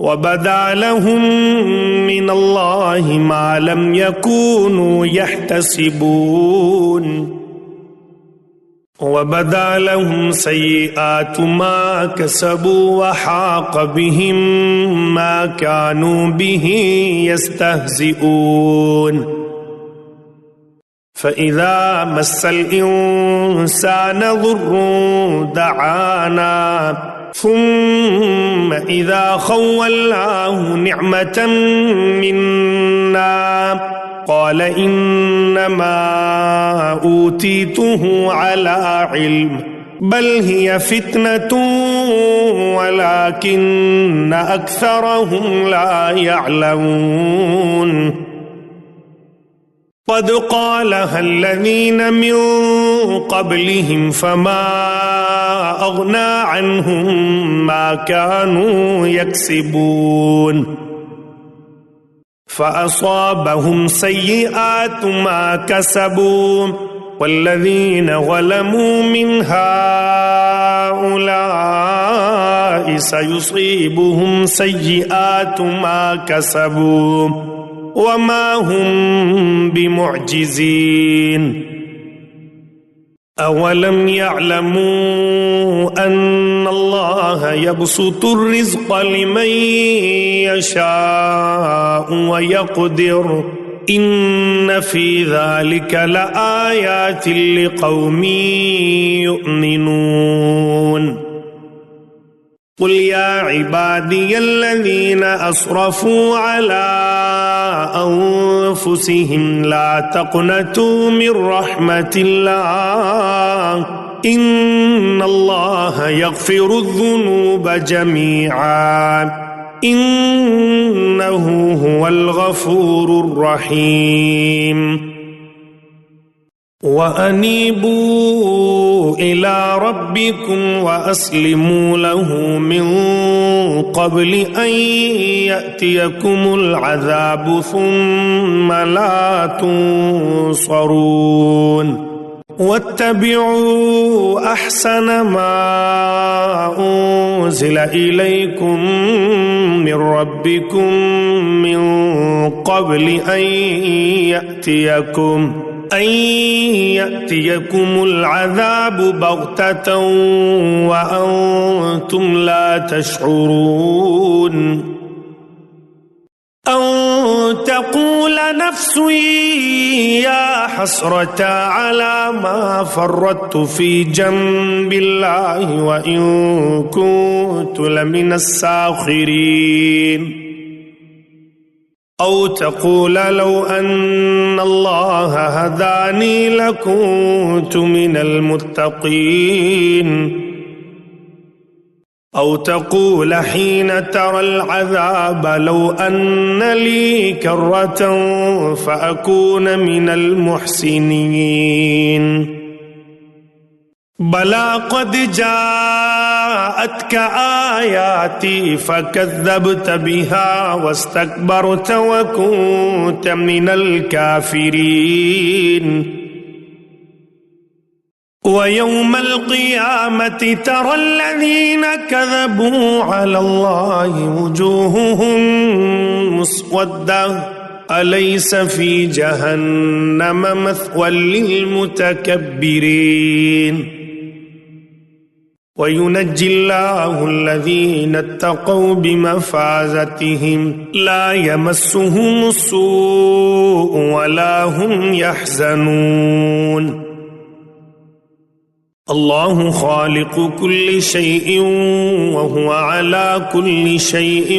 وبدا لهم من الله ما لم يكونوا يحتسبون وبدا لهم سيئات ما كسبوا وحاق بهم ما كانوا به يستهزئون فإذا مس الإنسان ضر دعانا ثم إذا خولناه نعمة منا قال إنما أوتيته على علم بل هي فتنة ولكن أكثرهم لا يعلمون قد قالها الذين من قبلهم فما أغنى عنهم ما كانوا يكسبون فأصابهم سيئات ما كسبوا والذين ظلموا من هؤلاء سيصيبهم سيئات ما كسبوا وما هم بمعجزين أولم يعلموا أن الله يبسط الرزق لمن يشاء ويقدر إن في ذلك لآيات لقوم يؤمنون قل يا عبادي الذين أسرفوا على أنفسهم لا تقنطوا من رحمة الله إن الله يغفر الذنوب جميعا إنه هو الغفور الرحيم وأنيبوا إلى ربكم وأسلموا له من قبل أن يأتيكم العذاب ثم لا تنصرون واتبعوا أحسن ما أنزل إليكم من ربكم من قبل أن يأتيكم العذاب بغتة وأنتم لا تشعرون أن تقول نفس يا حسرة على ما فرطت في جنب الله وإن كنت لمن الساخرين أو تقول لو أن الله هداني لكنت من المتقين أو تقول حين ترى العذاب لو أن لي كرة فأكون من المحسنين بلى قد جاءتك آياتي فكذبت بها واستكبرت وكنت من الكافرين ويوم القيامة ترى الذين كذبوا على الله وجوههم مسودة أليس في جهنم مثوى للمتكبرين وينجي الله الذين اتقوا بمفازتهم لا يمسهم السوء ولا هم يحزنون الله خالق كل شيء وهو على كل شيء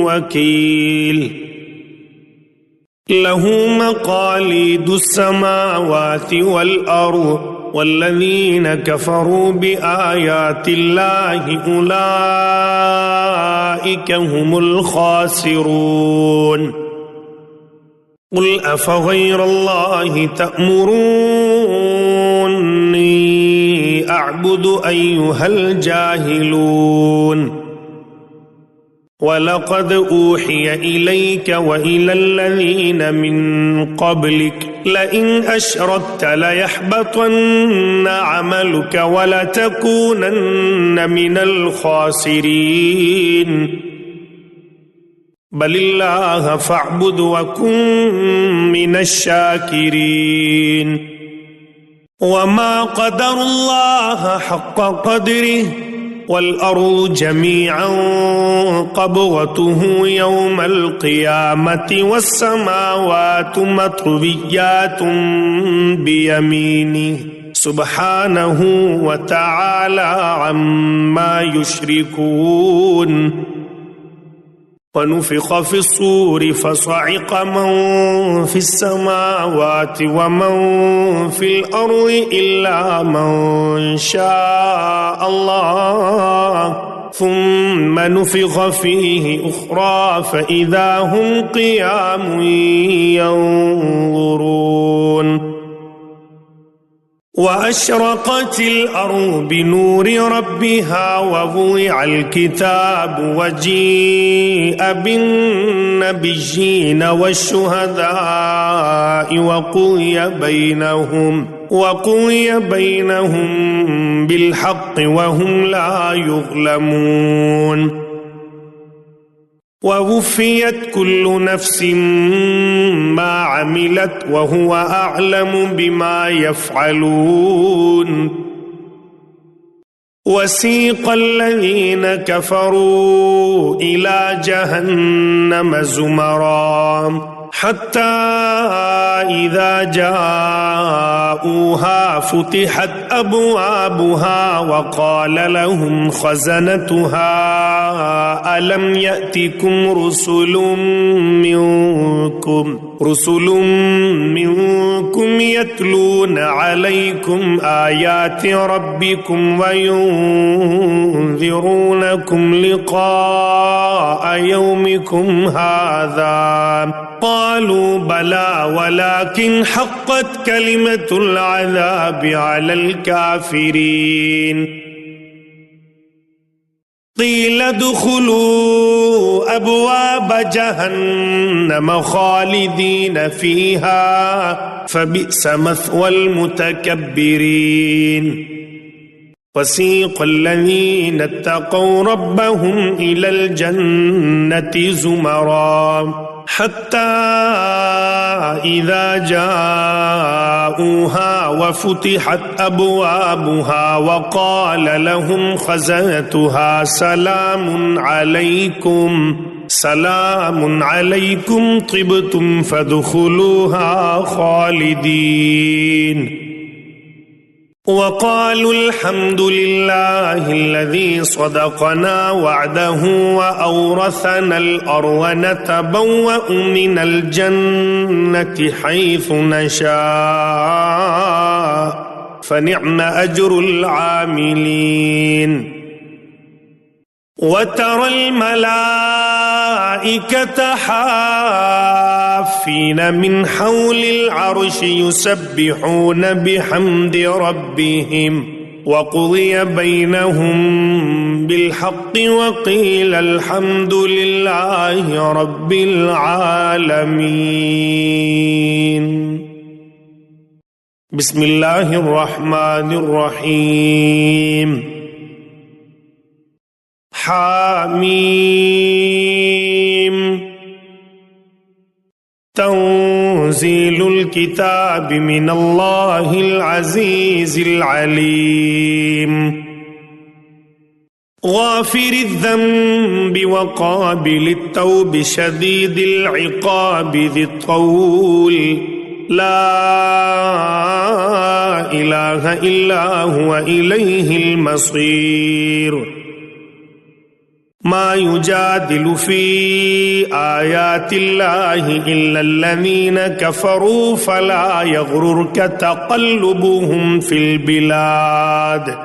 وكيل له مقاليد السماوات والأرض والذين كفروا بآيات الله أولئك هم الخاسرون قل أفغير الله تأمروني أعبد أيها الجاهلون ولقد أوحي إليك وإلى الذين من قبلك لئن أشركت ليحبطن عملك ولتكونن من الخاسرين بل الله فاعبد وكن من الشاكرين وما قدر الله حق قدره والأرض جميعا قبضته يوم القيامة والسماوات مطويات بيمينه سبحانه وتعالى عما يشركون ونفخ في الصور فصعق من في السماوات ومن في الأرض إلا من شاء الله ثم نفخ فيه أخرى فإذا هم قيام ينظرون وأشرقت الأرض بنور ربها ووضع الكتاب وجيء بالنبيين والشهداء وقضي بينهم بالحق وهم لا يظلمون ووفيت كل نفس ما عملت وهو أعلم بما يفعلون وسيق الذين كفروا إلى جهنم زمرا حتى إذا جاءوها فتحت أبوابها وقال لهم خزنتها ألم يأتكم رسل منكم يتلون عليكم آيات ربكم وينذرونكم لقاء يومكم هذا قالوا بلى ولكن حقت كلمة العذاب على الكافرين قيل ادخلوا أبواب جهنم خالدين فيها فبئس مثوى المتكبرين وسيق الذين اتقوا ربهم إلى الجنة زمرا حتى إذا جاءوها وفتحت أبوابها وقال لهم خزنتها سلام عليكم طبتم فادخلوها خالدين وقالوا الحمد لله الذي صدقنا وعده وأورثنا الأرض نتبوأ من الجنة حيث نشاء فنعم أجر العاملين وترى الملائكة حافين من حول العرش يسبحون بحمد ربهم وقضي بينهم بالحق وقيل الحمد لله رب العالمين بسم الله الرحمن الرحيم حاميم تنزيل الكتاب من الله العزيز العليم غافر الذنب وقابل التوب شديد العقاب ذي الطول لا إله إلا هو إليه المصير ما يجادل في آيات الله إلا الذين كفروا فلا يغررك تقلبهم في البلاد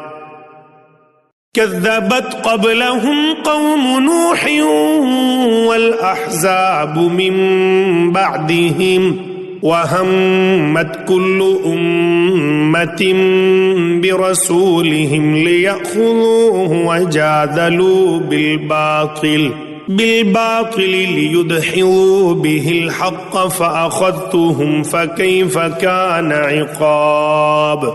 كذبت قبلهم قوم نوح والأحزاب من بعدهم وهمت كل أمة برسولهم ليأخذوه وجادلوا بالباطل ليدحضوا به الحق فأخذتهم فكيف كان عقاب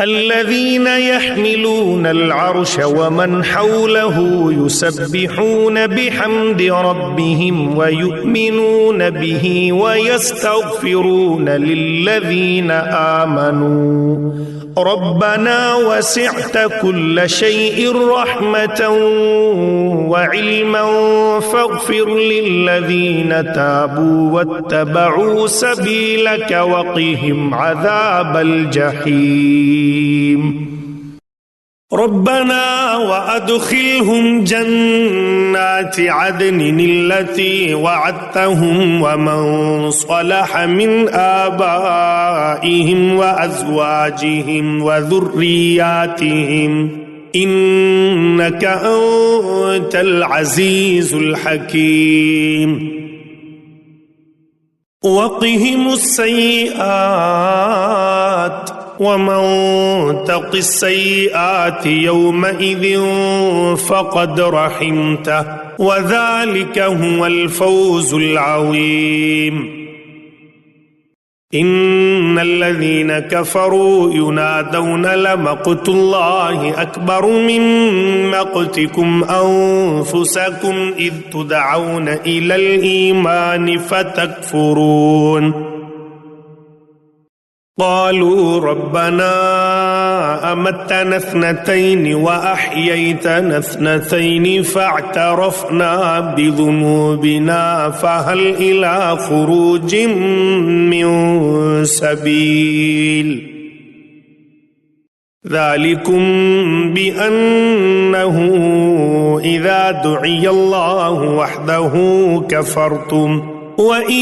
الذين يحملون العرش ومن حوله يسبحون بحمد ربهم ويؤمنون به ويستغفرون للذين آمنوا ربنا وسعت كل شيء رحمة وعلما فاغفر للذين تابوا واتبعوا سبيلك وقهم عذاب الجحيم ربنا وأدخلهم جنات عدن التي وعدتهم ومن صلح من آبائهم وأزواجهم وذرياتهم إنك أنت العزيز الحكيم وقهم السيئات ومن تق السيئات يومئذ فقد رحمته وذلك هو الفوز العظيم إن الذين كفروا ينادون لمقت الله أكبر من مقتكم أنفسكم إذ تدعون إلى الإيمان فتكفرون قالوا ربنا أمتنا اثنتين وأحييتنا اثنتين فاعترفنا بذنوبنا فهل إلى خروج من سبيل ذلكم بأنه إذا دعي الله وحده كفرتم وإن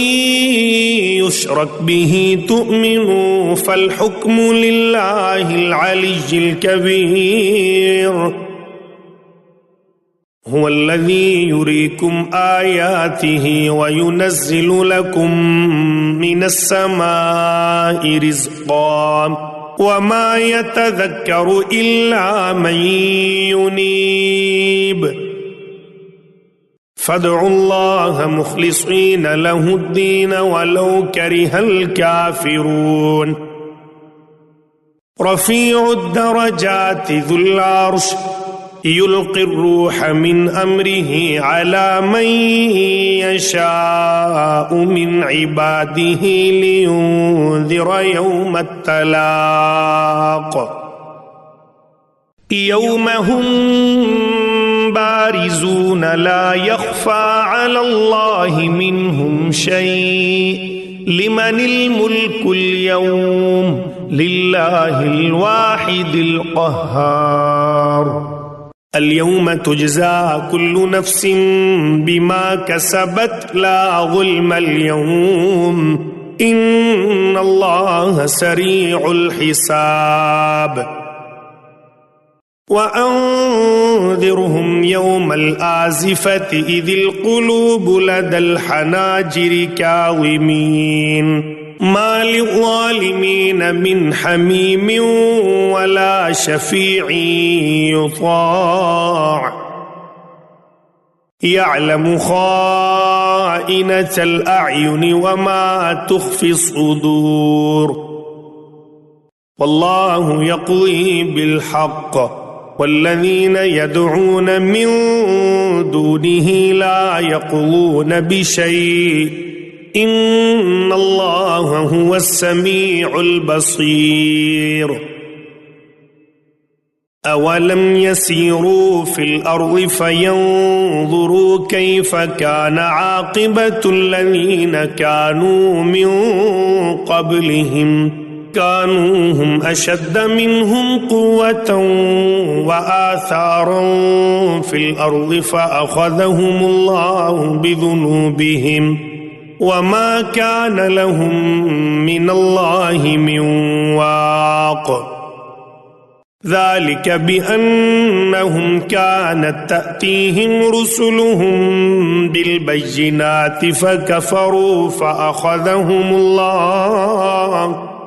يشرك به تؤمنوا فالحكم لله العلي الكبير هو الذي يريكم آياته وينزل لكم من السماء رزقا وما يتذكر إلا من ينيب فادعوا الله مخلصين له الدين ولو كره الكافرون رفيع الدرجات ذو العرش يلقي الروح من أمره على من يشاء من عباده لينذر يوم التلاق يوم هم بارزون لا يخفى على الله منهم شيء لمن الملك اليوم لله الواحد القهار اليوم تجزى كل نفس بما كسبت لا ظلم اليوم إن الله سريع الحساب وأنذرهم يوم الآزفة إذ القلوب لدى الحناجر كاظمين ما للظالمين من حميم ولا شفيع يطاع يعلم خائنة الأعين وما تخفي الصدور والله يقضي بالحق والذين يدعون من دونه لا يقضون بشيء إن الله هو السميع البصير أولم يسيروا في الأرض فينظروا كيف كان عاقبة الذين كانوا من قبلهم كانوا هم أشد منهم قوة وآثارا في الأرض فأخذهم الله بذنوبهم وما كان لهم من الله من واق ذلك بأنهم كانت تأتيهم رسلهم بالبينات فكفروا فأخذهم الله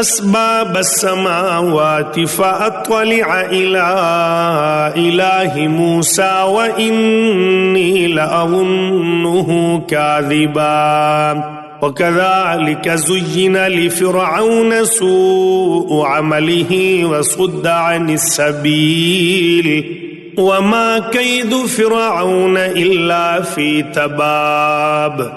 أسباب السماوات فأطلع إلى إله موسى وإني لأظنه كاذبا وكذلك زين لفرعون سوء عمله وصد عن السبيل وما كيد فرعون إلا في تباب.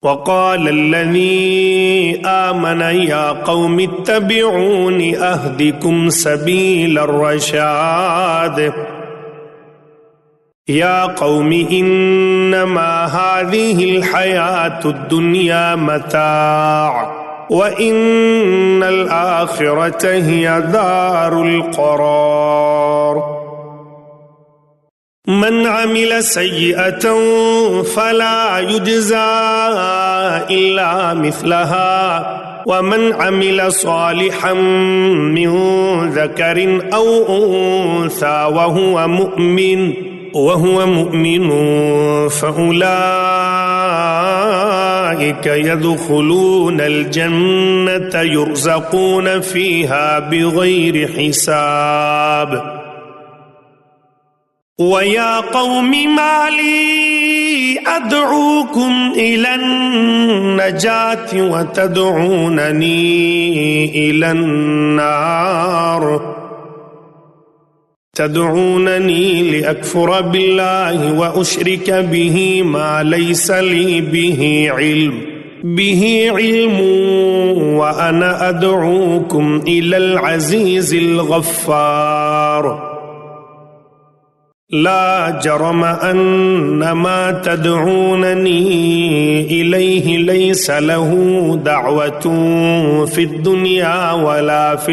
وقال الذي آمن يا قوم اتبعون أهدكم سبيل الرشاد. يا قوم إنما هذه الحياة الدنيا متاع وإن الآخرة هي دار القرار. من عمل سيئة فلا يجزى إلا مثلها ومن عمل صالحا من ذكر أو أنثى وهو مؤمن فأولئك يدخلون الجنة يرزقون فيها بغير حساب. ويا قوم ما لي أدعوكم إلى النجاة وتدعونني إلى النار. تدعونني لأكفر بالله وأشرك به ما ليس لي به علم وأنا أدعوكم إلى العزيز الغفار. لا جرم أن ما تدعونني إليه ليس له دعوة في الدنيا ولا في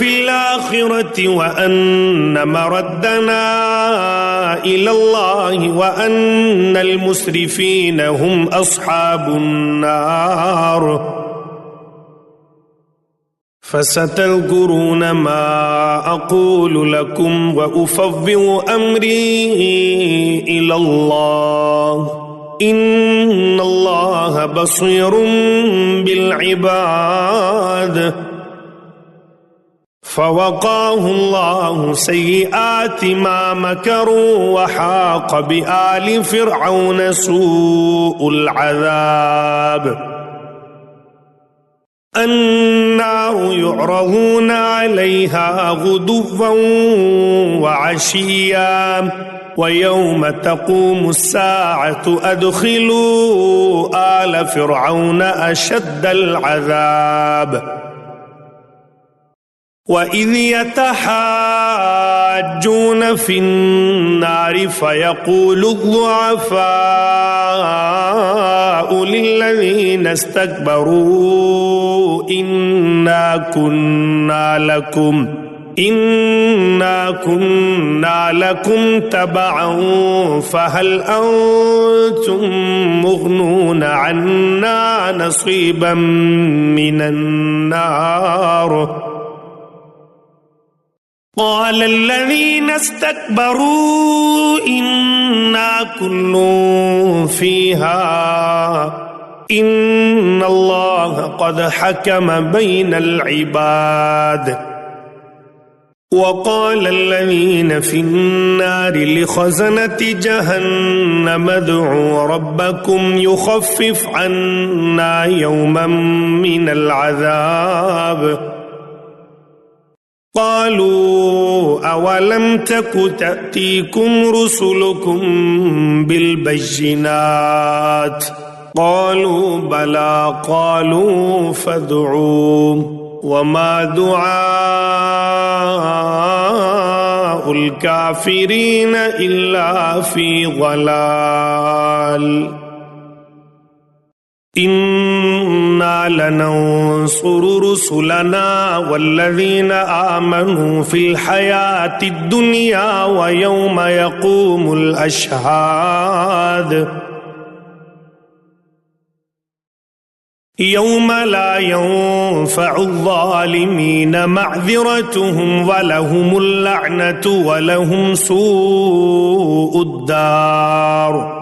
الآخرة وأن مردنا إلى الله وأن المسرفين هم أصحاب النار. فستذكرون ما أقول لكم وأفوض أمري إلى الله إن الله بصير بالعباد. فوقاه الله سيئات ما مكروا وحاق بآل فرعون سوء العذاب. النار يعرضون عليها غدوا وعشيا ويوم تقوم الساعة أدخلوا آل فرعون أشد العذاب. وإذ يتحاجون في النار فيقول الضعفاء للذين استكبروا إنا كنا لكم تبعا فهل أنتم مغنون عنا نصيبا من النار. قال الذين استكبروا إنا كل فيها إن الله قد حكم بين العباد. وقال الذين في النار لخزنة جهنم ادعوا ربكم يخفف عنا يوما من العذاب. قالوا أولم تك تأتيكم رسلكم بالبينات قالوا بلى قالوا فادعوا وما دعاء الكافرين إلا في ضلال. إنا لننصر رسلنا والذين آمنوا في الحياة الدنيا ويوم يقوم الأشهاد. يوم لا ينفع الظالمين معذرتهم ولهم اللعنة ولهم سوء الدار.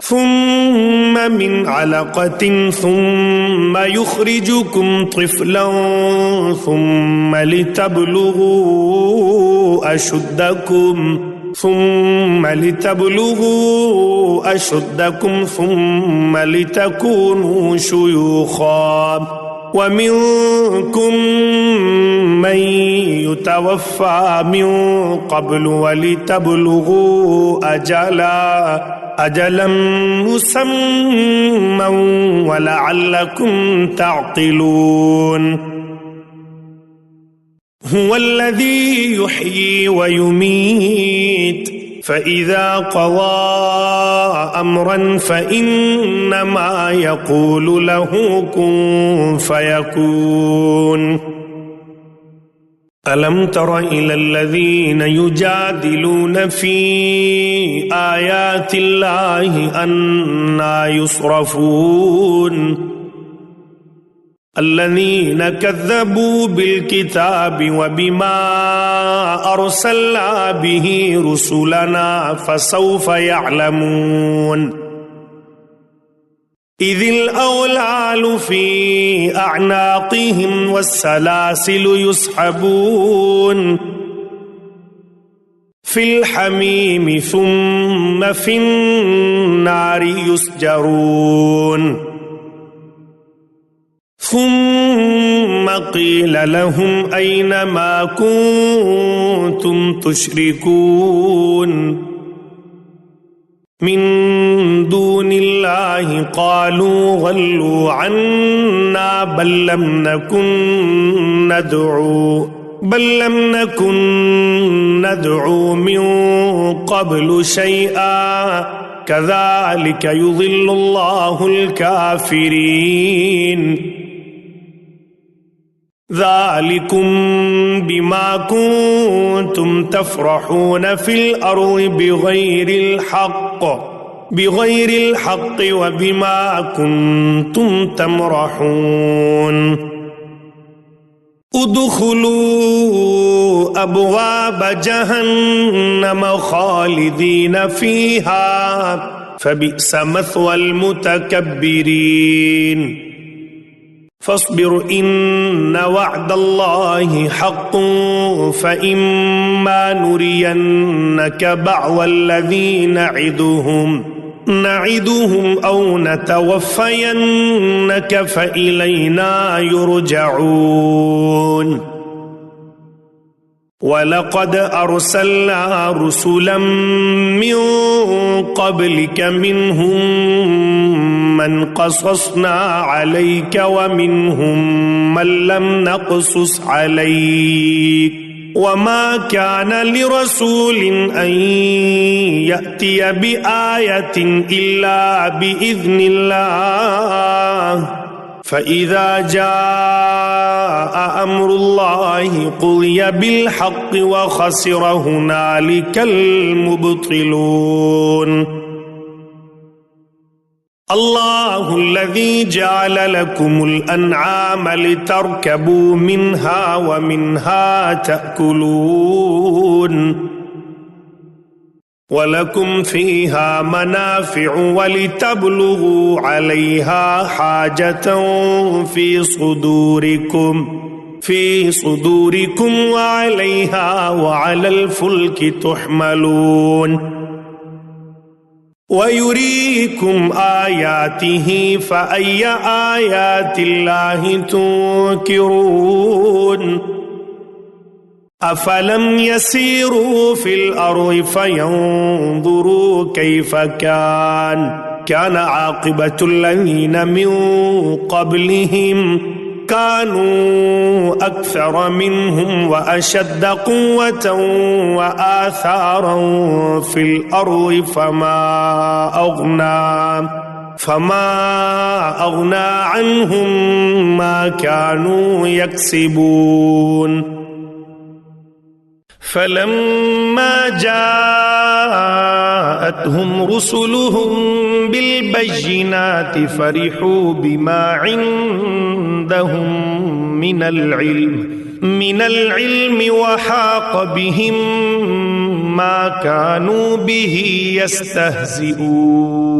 ثم من علقة ثم يخرجكم طفلا ثم لتبلغوا أشدكم ثم لتكونوا شيوخا ومنكم من يتوفى من قبل ولتبلغوا أجلا مسمى ولعلكم تعقلون هو الذي يحيي ويميت فإذا قضى أمرا فإنما يقول له كن فيكون ألم تر إلى الذين يجادلون في آيات الله أنى يصرفون الذين كذبوا بالكتاب وبما أرسلنا به رسلنا فسوف يعلمون إذ الأغلال في أعناقهم والسلاسل يسحبون في الحميم ثم في النار يسجرون ثم قيل لهم أين ما كنتم تشركون من دون الله قالوا ضلوا عنا بل لم نكن ندعو من قبل شيئا كذلك يضل الله الكافرين ذلكم بما كنتم تفرحون في الأرض بغير الحق وبما كنتم تمرحون ادخلوا أبواب جهنم خالدين فيها فبئس مثوى المتكبرين فاصبر إن وعد الله حق فإما نرينك بعض الذي نعدهم أو نتوفينك فإلينا يرجعون ولقد أرسلنا رسلا من قبلك منهم من قصصنا عليك ومنهم من لم نقصص عليك وما كان لرسول أن يأتي بآية إلا بإذن الله فإذا جاء أمر الله قضي بالحق وخسر هنالك المبطلون الله الذي جعل لكم الأنعام لتركبوا منها ومنها تأكلون ولكم فيها منافع ولتبلغوا عليها حاجة في صدوركم وعليها وعلى الفلك تحملون ويريكم آياته فأي آيات الله تنكرون أفلم يسيروا في الأرض فينظروا كيف كان عاقبة الذين من قبلهم كانوا أكثر منهم وأشد قوة وآثارا في الأرض فما أغنى عنهم ما كانوا يكسبون فلما جاءتهم رسلهم بالبينات فرحوا بما عندهم من العلم وحاق بهم ما كانوا به يستهزئون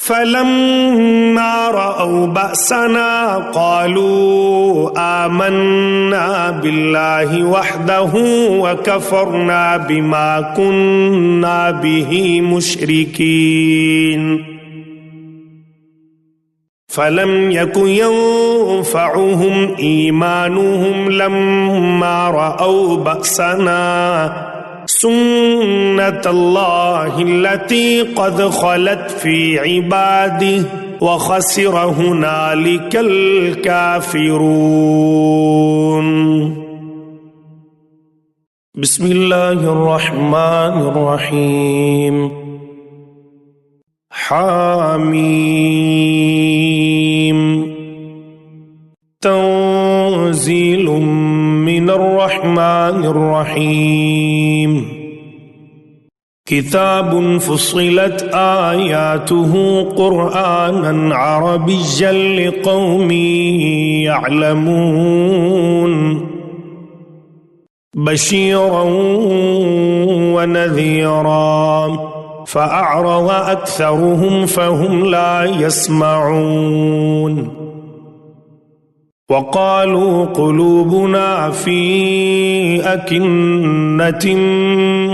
فلما رأوا بأسنا قالوا آمنا بالله وحده وكفرنا بما كنا به مشركين فلم يكن ينفعهم إيمانهم لما رأوا بأسنا سنة الله التي قد خلت في عباده وخسر هنالك الكافرون. بسم الله الرحمن الرحيم حاميم تنزيل من الرحمن الرحيم كتاب فصلت آياته قرآنا عربيا لقوم يعلمون بشيرا ونذيرا فأعرض أكثرهم فهم لا يسمعون وقالوا قلوبنا في أكنة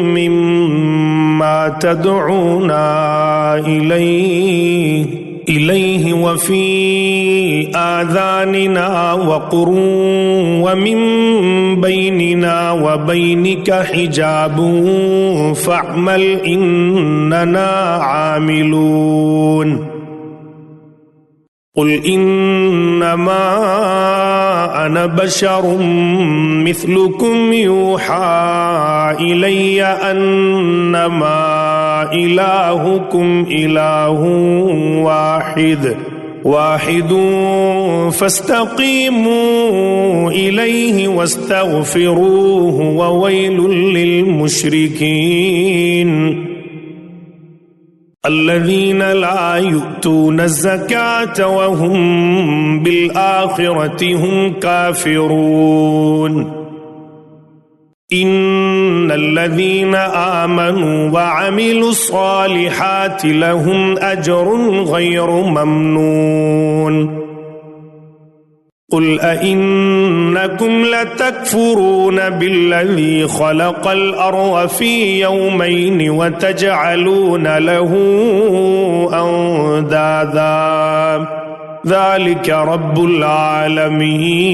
مما تدعونا إليه وفي آذاننا وقر ومن بيننا وبينك حجاب فاعمل إننا عاملون قل إنما أنا بشر مثلكم يوحى إلي أنما إلهكم إله واحد فاستقيموا إليه واستغفروه وويل للمشركين الذين لا يؤتون الزكاة وهم بالآخرة هم كافرون إن الذين آمنوا وعملوا الصالحات لهم أجر غير ممنون قل أئنكم لتكفرون بالذي خلق الأرض في يومين وتجعلون له أندادا ذلك رب العالمين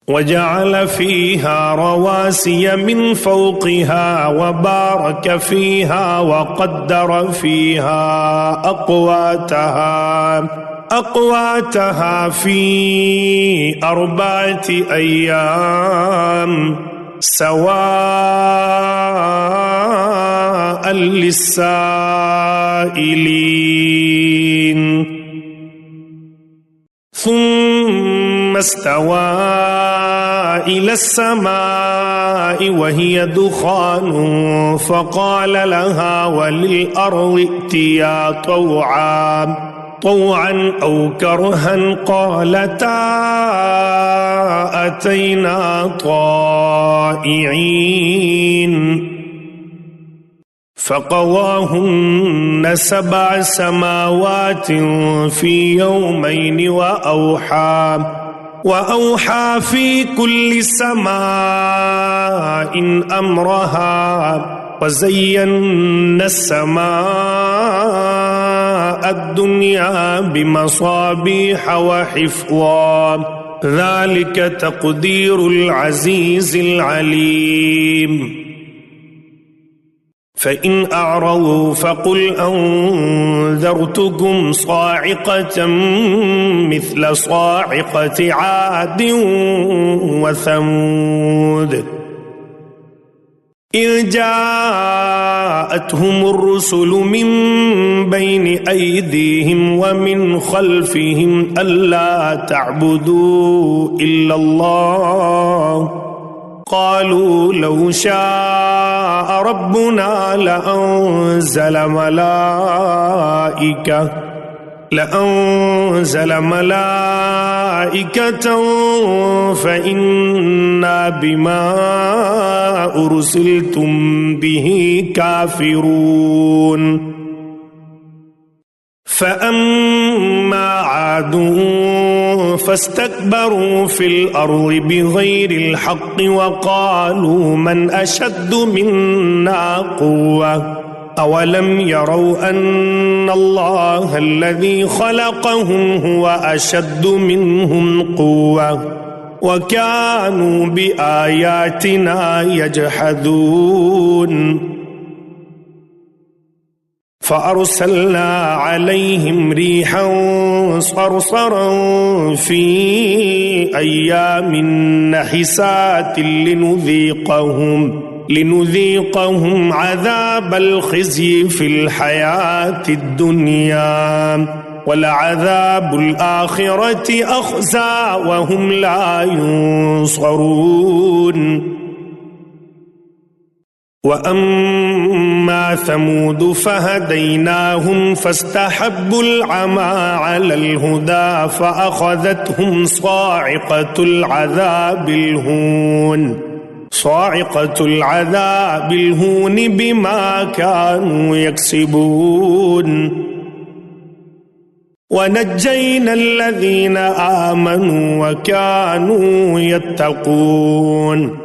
وجعل فيها رواسي من فوقها وبارك فيها وقدر فيها أقواتها في 4 أيام سواء للسائلين ثم استوى إلى السماء وهي دخان فقال لها وللأرض ائتيا طوعا أو كرها قالتا أتينا طائعين فقضاهن 7 سماوات في يومين وأوحى في كل سماء أمرها وزينا السماء الدنيا بمصابيح وحفظا ذلك تقدير العزيز العليم فإن أعرضوا فقل أنذرتكم صاعقة مثل صاعقة عاد وثمود إذ جاءتهم الرسل من بين أيديهم ومن خلفهم ألا تعبدوا إلا الله قالوا لو شاء ربنا لأنزل ملائكة فإنا بما أرسلتم به كافرون فأما عاد فاستكبروا في الأرض بغير الحق وقالوا من أشد منا قوة أولم يروا أن الله الذي خلقهم هو أشد منهم قوة وكانوا بآياتنا يجحدون فأرسلنا عليهم ريحا صرصرا في أيام نحسات لنذيقهم عذاب الخزي في الحياة الدنيا ولعذاب الآخرة أخزى وهم لا ينصرون. وأما ثمود فهديناهم فاستحبوا العمى على الهدى فأخذتهم صاعقة العذاب الهون بما كانوا يكسبون. ونجينا الذين آمنوا وكانوا يتقون.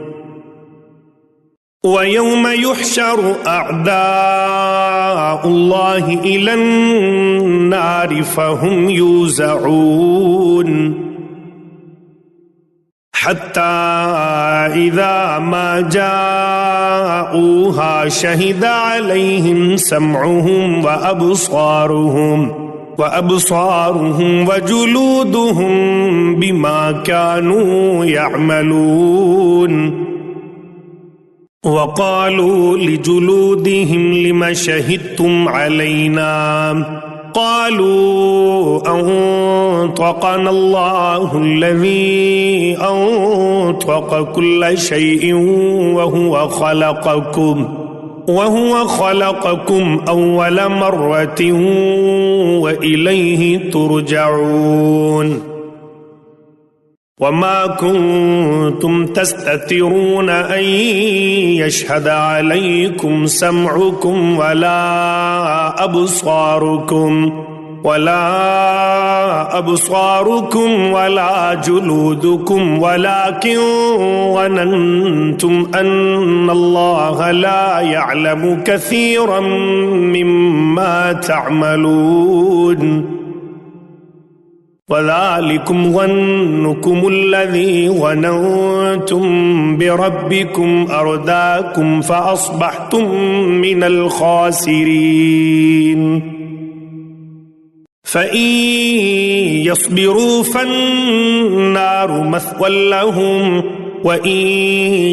ويوم يحشر أعداء الله إلى النار فهم يوزعون حتى إذا ما جاءوها شهد عليهم سمعهم وأبصارهم وجلودهم بما كانوا يعملون. وقالوا لجلودهم لم شهدتم علينا قالوا أنطقنا الله الذي أنطق كل شيء وهو خلقكم أول مرة وإليه ترجعون. وما كنتم تستترون أن يشهد عليكم سمعكم ولا أبصاركم ولا جلودكم ولكن ظننتم أن الله لا يعلم كثيرا مما تعملون. وذلكم ظنكم الذي ظننتم بربكم أرداكم فأصبحتم من الخاسرين. فإن يصبروا فالنار مثوى لهم وإن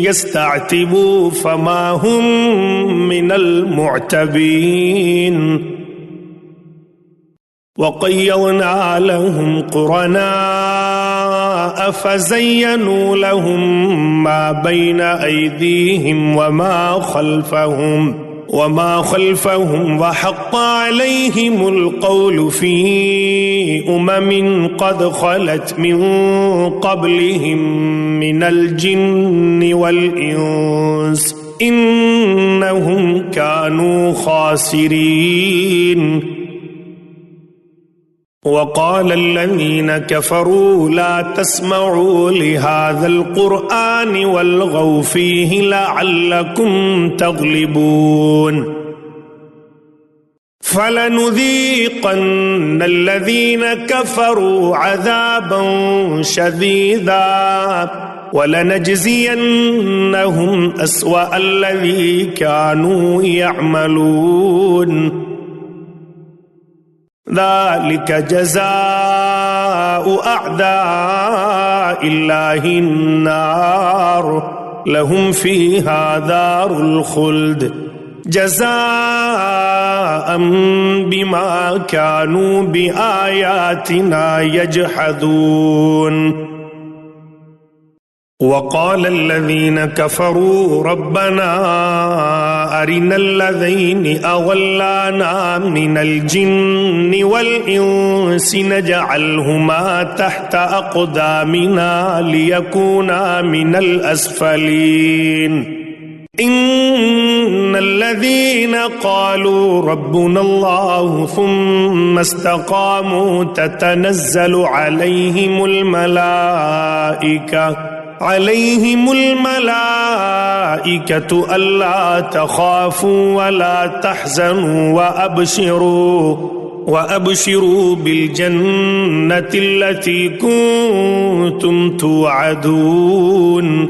يستعتبوا فما هم من المعتبين. وقيضنا لهم قرناء فزينوا لهم ما بين أيديهم وما خلفهم وحق عليهم القول في قد خلت من قبلهم من الجن والإنس إنهم كانوا خاسرين. وقال الذين كفروا لا تسمعوا لهذا القرآن والغوا فيه لعلكم تغلبون. فلنذيقن الذين كفروا عذابا شديدا ولنجزينهم أسوأ الذي كانوا يعملون. ذلك جزاء أعداء الله النار لهم فيها دار الخلد جزاء بما كانوا بآياتنا يجحدون. وقال الذين كفروا ربنا أرنا الذين أضلانا من الجن والإنس نجعلهما تحت أقدامنا ليكونا من الأسفلين. إن الذين قالوا ربنا الله ثم استقاموا تتنزل عليهم الملائكة ألا تخافوا ولا تحزنوا وأبشروا بالجنة التي كنتم توعدون.